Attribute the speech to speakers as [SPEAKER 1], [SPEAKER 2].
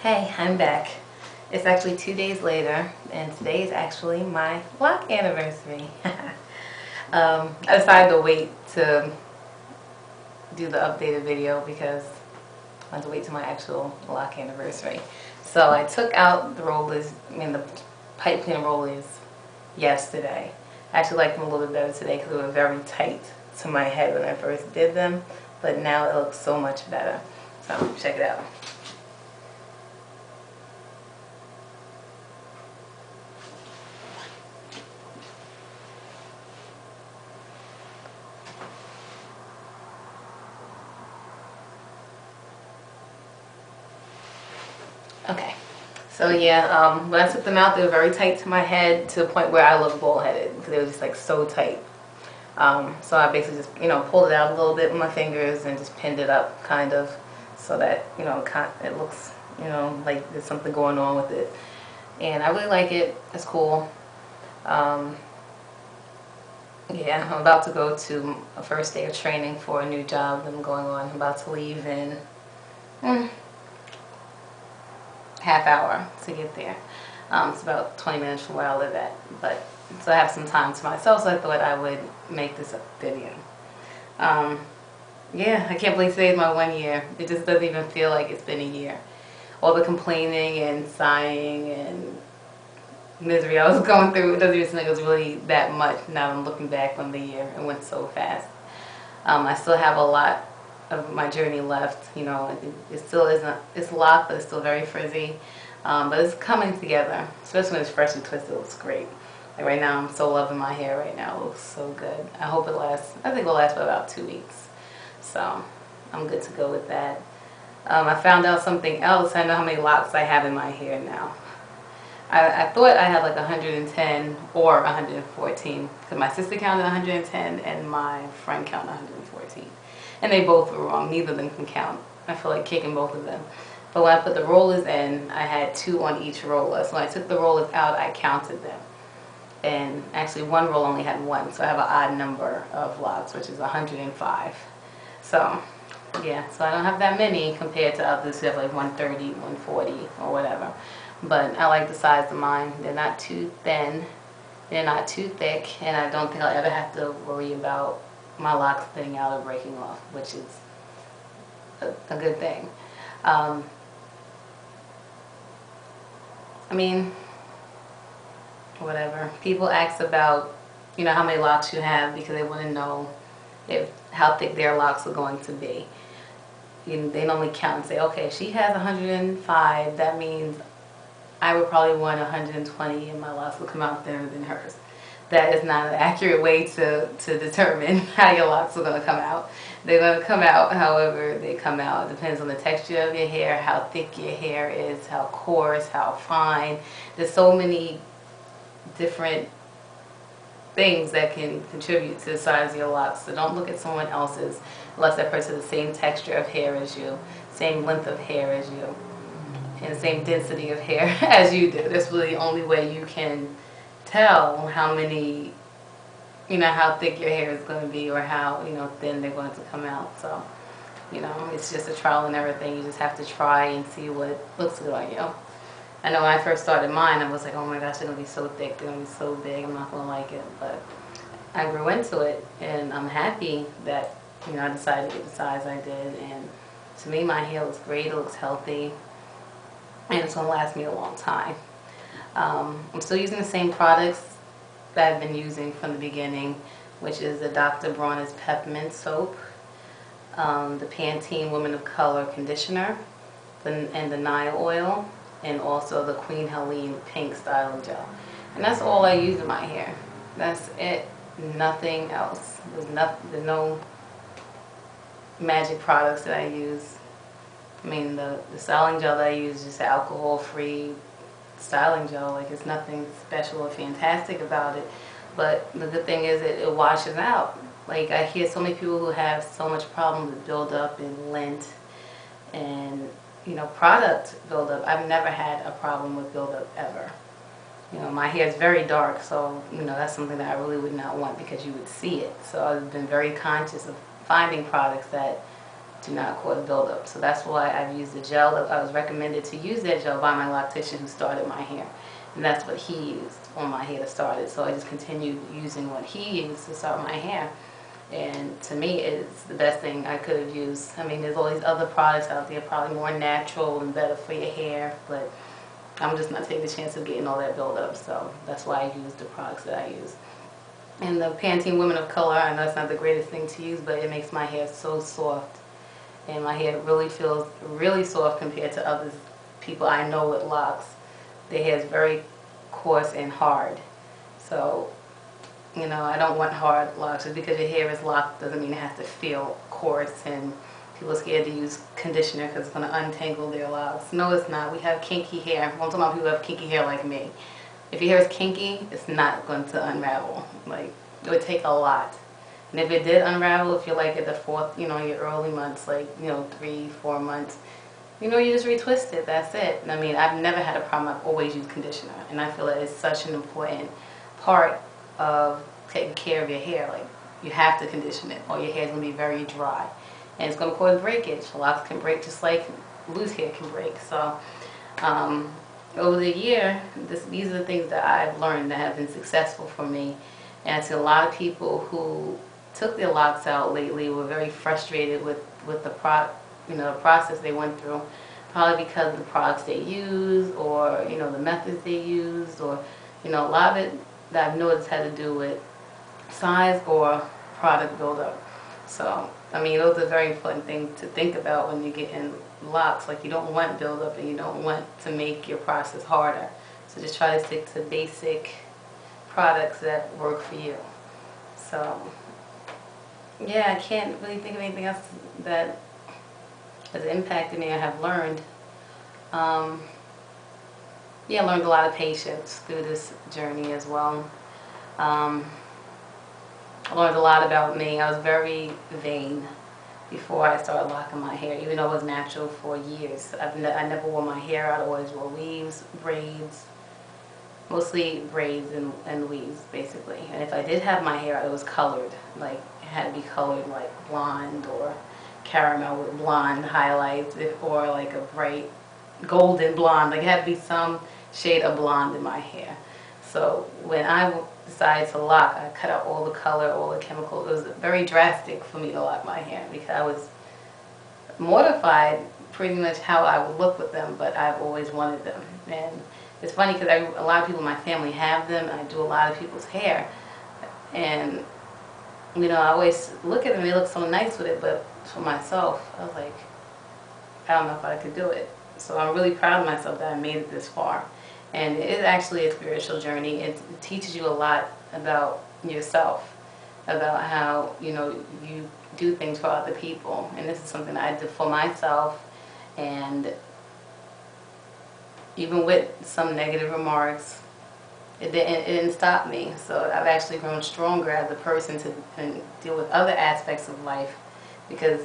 [SPEAKER 1] Hey, I'm back. It's actually 2 days later, and today is actually my lock anniversary. I decided to wait to do the updated video because I wanted to wait till my actual lock anniversary. So I took out the rollers, the pipe cleaner rollers yesterday. I actually liked them a little bit better today because they were very tight to my head when I first did them, but now it looks so much better. So check it out. Okay, so yeah, when I took them out, they were very tight to my head to the point where I looked bald-headed because they were just like so tight. So I basically just, pulled it out a little bit with my fingers and just pinned it up kind of so that, it looks, like there's something going on with it. And I really like it. It's cool. Yeah, I'm about to go to a first day of training for a new job that I'm going on. I'm about to leave in half hour to get there. It's about 20 minutes from where I live at, but so I have some time to myself, so I thought I would make this a video. Yeah, I can't believe today's my 1 year. It just doesn't even feel like it's been a year. All the complaining and sighing and misery I was going through, it doesn't even seem like it was really that much now I'm looking back on the year. It went so fast. I still have a lot of my journey left. It still isn't, it's locked, but it's still very frizzy. But it's coming together, especially when it's fresh and twisted. It looks great. Like right now, I'm so loving my hair right now. It looks so good. I hope it lasts. I think it'll last for about 2 weeks. So I'm good to go with that. I found out something else. I know how many locks I have in my hair now. I thought I had like 110 or 114 because my sister counted 110 and my friend counted 114. And they both were wrong. Neither of them can count. I feel like kicking both of them. But when I put the rollers in, I had 2 on each roller. So when I took the rollers out, I counted them. And actually one roll only had 1. So I have an odd number of locks, which is 105. So yeah, so I don't have that many compared to others who have like 130, 140 or whatever. But I like the size of mine. They're not too thin. They're not too thick. And I don't think I'll ever have to worry about my locks thinning out or breaking off, which is a good thing. Whatever. People ask about, how many locks you have because they want to know how thick their locks are going to be. They normally count and say, okay, she has 105. That means I would probably want 120 and my locks will come out thinner than hers. That is not an accurate way to determine how your locks are going to come out. They're going to come out however they come out. It depends on the texture of your hair, how thick your hair is, how coarse, how fine. There's so many different things that can contribute to the size of your locks. So don't look at someone else's unless that person has the same texture of hair as you, same length of hair as you, and the same density of hair as you do. That's really the only way you can tell how many, how thick your hair is going to be or how, thin they're going to come out. So, it's just a trial and error thing. You just have to try and see what looks good on you. I know when I first started mine, I was like, oh my gosh, they're going to be so thick, they're going to be so big, I'm not going to like it. But I grew into it, and I'm happy that, I decided to get the size I did. And to me, my hair looks great, it looks healthy, and it's going to last me a long time. I'm still using the same products that I've been using from the beginning, which is the Dr. Bronner's Peppermint Soap, the Pantene Women of Color Conditioner, and the Nile Oil, and also the Queen Helene Pink Styling Gel. And that's all I use in my hair. That's it. Nothing else. There's no magic products that I use. The styling gel that I use is just alcohol-free styling gel. Like, it's nothing special or fantastic about it. But the good thing is it washes out. Like, I hear so many people who have so much problem with buildup and lint and product buildup. I've never had a problem with buildup ever. My hair is very dark, so that's something that I really would not want because you would see it. So I've been very conscious of finding products that do not cause buildup. So that's why I've used the gel. I was recommended to use that gel by my loctician who started my hair. And that's what he used on my hair to start it. So I just continued using what he used to start my hair. And to me, it's the best thing I could have used. I mean, there's all these other products out there, probably more natural and better for your hair, but I'm just not taking the chance of getting all that buildup. So that's why I use the products that I use. And the Pantene Women of Color, I know it's not the greatest thing to use, but it makes my hair so soft. And my hair really feels really soft compared to other people I know with locks. Their hair is very coarse and hard. So, you know, I don't want hard locks. Just because your hair is locked doesn't mean it has to feel coarse, and people are scared to use conditioner because it's going to untangle their locks. No, it's not. We have kinky hair. I'm talking about people who have kinky hair like me. If your hair is kinky, it's not going to unravel. Like, it would take a lot. And if it did unravel, if you're like at the fourth, you know, your early months, like, you know, 3-4 months, you know, you just retwist it. That's it. I mean, I've never had a problem. I've always used conditioner. And I feel that it's such an important part of taking care of your hair. Like, you have to condition it or your hair's going to be very dry. And it's going to cause breakage. Locks can break just like loose hair can break. So, over the year, these are the things that I've learned that have been successful for me. And I see a lot of people who took their locks out lately were very frustrated with the process they went through, probably because of the products they use, or, you know, the methods they used, or, you know, a lot of it that I've noticed had to do with size or product buildup. So, I mean, those are very important things to think about when you get in locks. Like, you don't want buildup and you don't want to make your process harder. So just try to stick to basic products that work for you. So, yeah, I can't really think of anything else that has impacted me or have learned. Yeah, I learned a lot of patience through this journey as well. I learned a lot about me. I was very vain before I started locking my hair, even though it was natural for years. I never wore my hair out. I always wore weaves, braids, mostly braids and weaves, basically. And if I did have my hair out, it was colored. Like, it had to be colored like blonde or caramel with blonde highlights, or like a bright golden blonde. Like, it had to be some shade of blonde in my hair. So when I decided to lock, I cut out all the color, all the chemicals. It was very drastic for me to lock my hair because I was mortified pretty much how I would look with them, but I've always wanted them. And it's funny because a lot of people in my family have them, and I do a lot of people's hair. And, you know, I always look at them, they look so nice with it, but for myself, I was like, I don't know if I could do it. So I'm really proud of myself that I made it this far. And it is actually a spiritual journey. It teaches you a lot about yourself, about how, you know, you do things for other people. And this is something that I did for myself. And even with some negative remarks, it didn't stop me. So I've actually grown stronger as a person to deal with other aspects of life, because